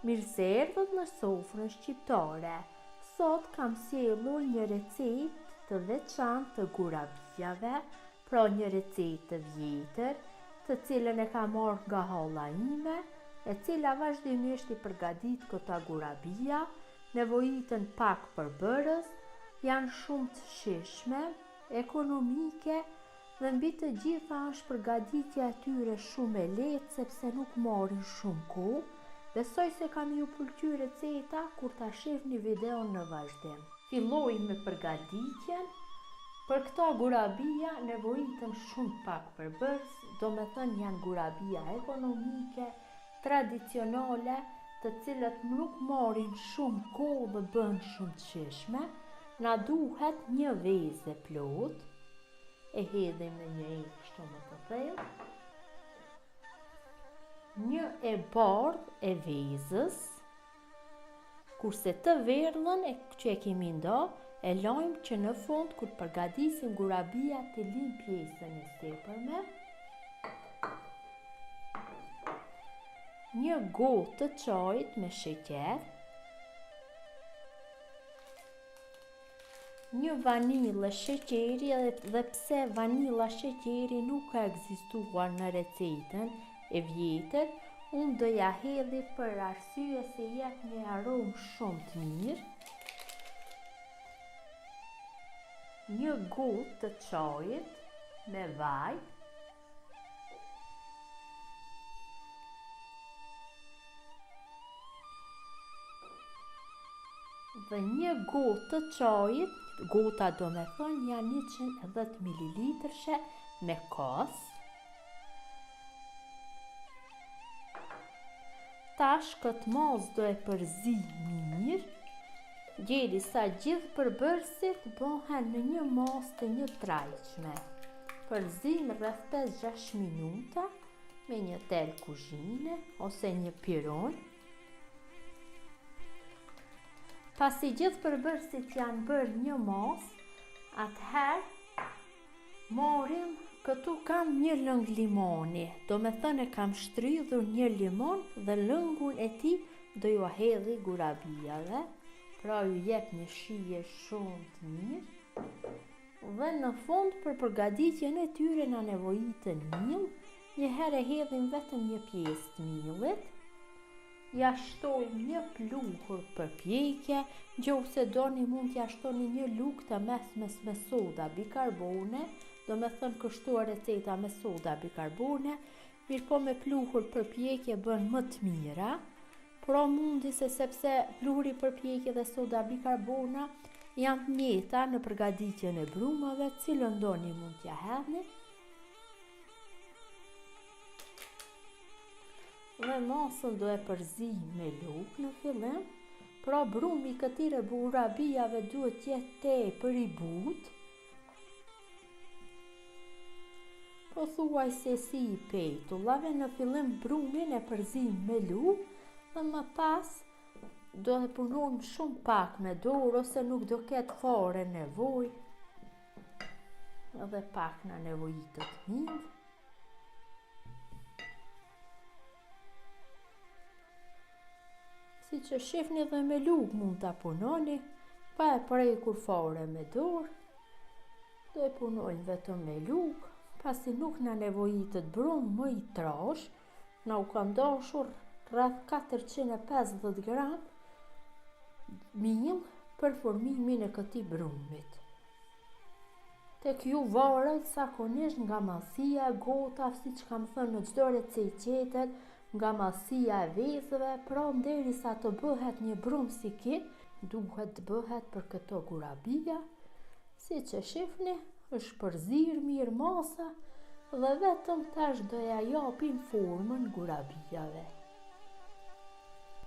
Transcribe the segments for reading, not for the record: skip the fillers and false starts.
Mirëserdhët në sofrën shqiptare. Sot kam sjellur një recetë të veçantë të gurabijave, pra një recetë të vjetër, të cilën e kam marrë nga halla ime, e cila vazhdimisht i përgatit këta gurabija, nevojitën pak përbërës, janë shumë të shijshme, ekonomike dhe mbi të gjitha është përgatitja e tyre shumë e lehtë sepse nuk marrin shumë kohë. Besoj se kam ju pëlqyer receta kur ta shihni videon në vazhdim. Filloj me përgatitjen. Për këta gurabija nevojitën shumë pak përbërës, do me thënë janë gurabija ekonomike, tradicionale, të cilët nuk marrin shumë kohë dhe bën shumë të shijshme. Na duhet një vezë plot, e hedhim në një kështu më të thellë. Një e bardhë e vezës, kurse të verdhën që e kemi ndo, e lajmë që në fund kur përgatisim gurabija të lim pjesën e sipërme. Një gotë të çajit me sheqer, një vanilë sheqeri, dhe pse vanila sheqeri nuk ka ekzistuar në recetën e vjetër, unë do ja hedhi për arsye se jep një aromë shumë të mirë. Një gotë të çajit me vaj, dhe një gotë të çajit, gota do me thënë janë 110 ml me kos. Tash këtë mos do e përzi mirë, derisa gjithë përbërësit bëhen në një mos të një trajqme. Përzim rreth 5-6 minuta me një tel kuzhine ose një piron. Pasi gjithë përbërësit janë bërë një mos, atëherë morim. Këtu kam një lëng limoni, do me thënë e kam shtrydhur një limon dhe lëngun e tij do ju hedhi gurabijave, pra ju jep një shije shumë të mirë. Dhe në fund për përgatitjen e tyre na nevojitën miell, një herë hedhim vetëm një pjesë të miellit. Ja shtojmë një pluhur për pjekje, nëse doni mund t'ja shtoni një lugë të mesmes me soda bikarbone, do me thënë kështu receta me soda bikarbone, mirë po me pluhur për pjekje bën më të mira, pro mundi se sepse pluhuri për pjekje dhe soda bikarbona janë të njëjta në përgatitjen e brumave, cilën doni mund t'ja hedhni. Dhe mosën do e përzi me lugë në fillim, pra brumi i këtyre gurabijave duhet jetë tepër i butë, po thuaj se si i pejtullave. Në fillim brumin e përzim me lugë dhe më pas do e punojmë shumë pak me dorë ose nuk do ketë fare nevojë, edhe pak na nevojitet mirë. Si që shifni dhe me lugë mund të punoni, pa e prekur fare me dorë, do e punojnë vetëm me lugë. Pasi nuk na nevojitet brum më i trash, na u ka dashur rreth 450 gram miell për formimin e këtij brumit. Tek ju varet zakonisht nga mallësia e gota, siç kam thënë në çdo recetë tjetër, nga mallësia e vezëve, pra derisa të bëhet një brum si ky, duhet të bëhet për këto gurabija. Siç e shihni, është përzir mirë masa dhe vetëm tash do ja japim formën gurabijave.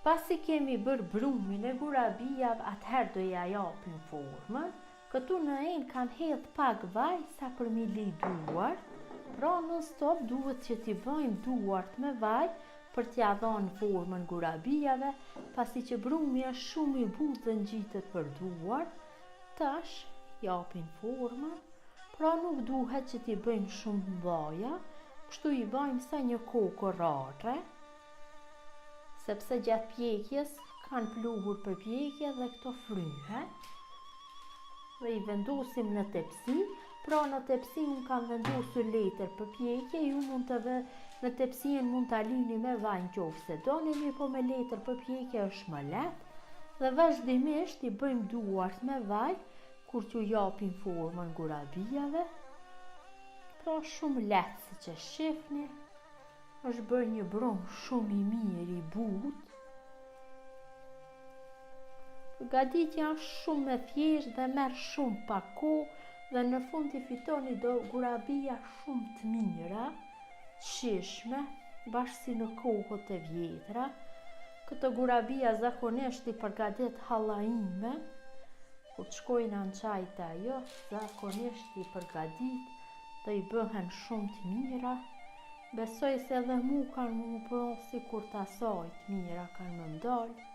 Pasi kemi bërë brumin e gurabijave, atëherë do ja japim formën. Këtu në enë kam hedh pak vaj sa për mi li duart, pra në stop duhet që t'i bëjmë duart me vaj për t'ja dhënë formën gurabijave, pasi që brumi është shumë i butë dhe ngjitet për duart. Tash japim formën. Pra nuk duhet që t'i bëjmë shumë mbaja, kështu i bëjmë sa një kokë rrare, sepse gjatë pjekjes kanë pluhur për pjekje dhe këto fryhen. Dhe i vendosim në tepsi, pra në tepsi unë kam vendosur letër për pjekje, ju mund të në tepsien mund ta lini me vaj nëse doni, mirë po me letër për pjekje është më lehtë. Dhe vazhdimisht i bëjmë duart me vaj kur t'ju japim formën gurabijave. Pra shumë lehtë si që shifni, është bërë një brumë shumë i mirë i butë. Përgatitja është shumë me thjeshtë dhe merr shumë pak kohë dhe në fund i fitoni do gurabija shumë të mira, të shijshme, bashkë si në kohët e vjetra. Këtë gurabija zakonisht i përgatit halla ime, kur të shkojnë në qajta jo, zakonisht i përgatit dhe i bëhen shumë të mira. Besoj se edhe mu kanë më bënë si kur të asaj të mira kanë më ndalë.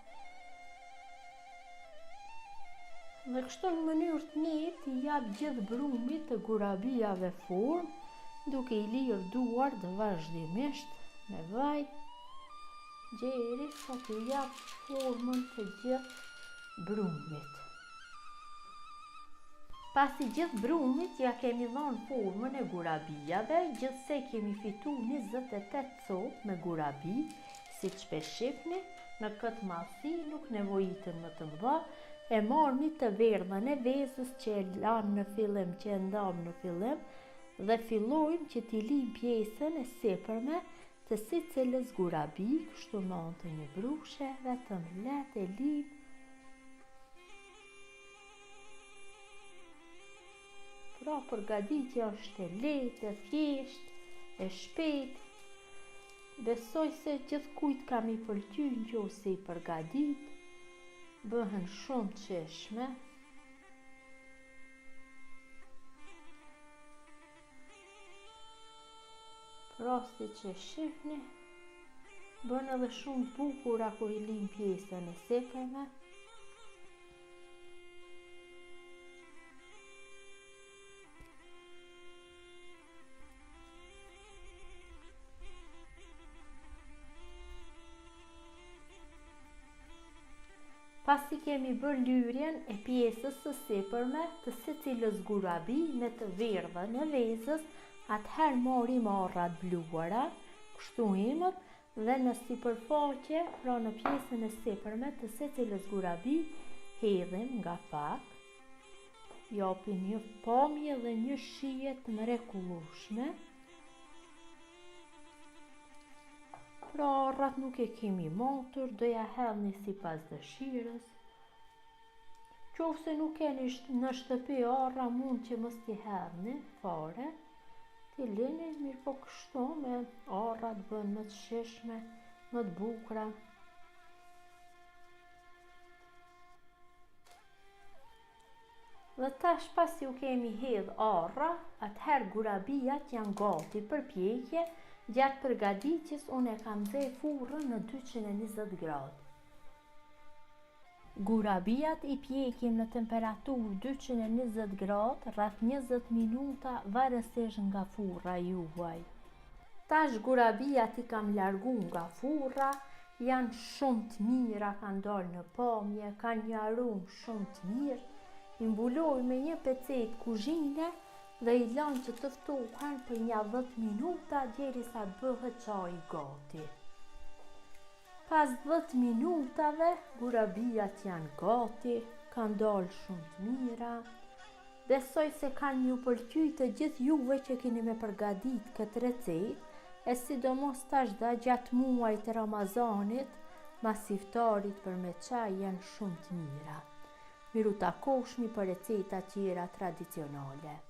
Dhe kështu në mënyrë të njëjtë i jap gjithë brumit të gurabijave formë, duke i lirë duart dhe vazhdimisht me vaj, gjeri sa t'u jap formën të gjithë brumit. Pasi gjithë brumit ja kemi dhënë formën e gurabijave, gjithsej kemi fitu 28 copë me gurabi, si që shifni, në këtë masi nuk nevojitën më të mëdha, e marrni të verdhën e vezës që e lanë në fillim, që e ndam në fillim, dhe fillojmë që t'i lim pjesën e sipërme të sicilës gurabi, kështu të një brushe, vetëm lehtë e lim. Pra përgatitja është e lehtë, e thjeshtë, e shpejtë. Besoj se gjithkujt kam i pëlqyer nëse i përgatit, bëhen shumë të shijshme. Pra si që shifni, bën edhe shumë të bukura kur i lim pjesën e sipërme. Pasi kemi bërë lyrjen e pjesës së sipërme të secilës gurabi me të verdhën e vezës, atëherë marrim arrat bluara, kështu imët, dhe në sipërfaqe, pra në pjesën e sipërme të secilës gurabi, hedhim nga pak, japim një pamje dhe një shije të mrekullueshme. Pra arrat nuk e kemi matur, do ja hedhni sipas dëshirës. Qofse nuk keni në shtëpi arra, mund që mos t'i hedhni fare, t'i lini, mirë po kështu me arrat bën më të shijshme, më të bukura. Dhe tash pas ju kemi hedh arra, atëherë gurabijat janë gati për pjekje. Gjatë përgatitjes unë e kam nxjerr furrën në 220 gradë. Gurabijat i pjekim në temperaturë 220 gradë rreth 20 minuta varësisht nga furra juaj. Tash gurabijat i kam largu nga furra, janë shumë të mira, kanë dalë në pamje, kanë një aromë shumë të mirë. I mbuloj me një pecet kuzhine dhe i lanë që të ftohen për një 10 minuta derisa bëhet çaji gati. Pas 10 minutave gurabijat janë gati, kanë dalë shumë të mira. Besoj se kanë ju pëlqyer të gjithë juve që keni me përgatit këtë recetë, e sidomos tash da gjatë muajit të Ramazanit, mas iftarit për me çaj janë shumë të mira. Miru takoshni për receta tjera tradicionale.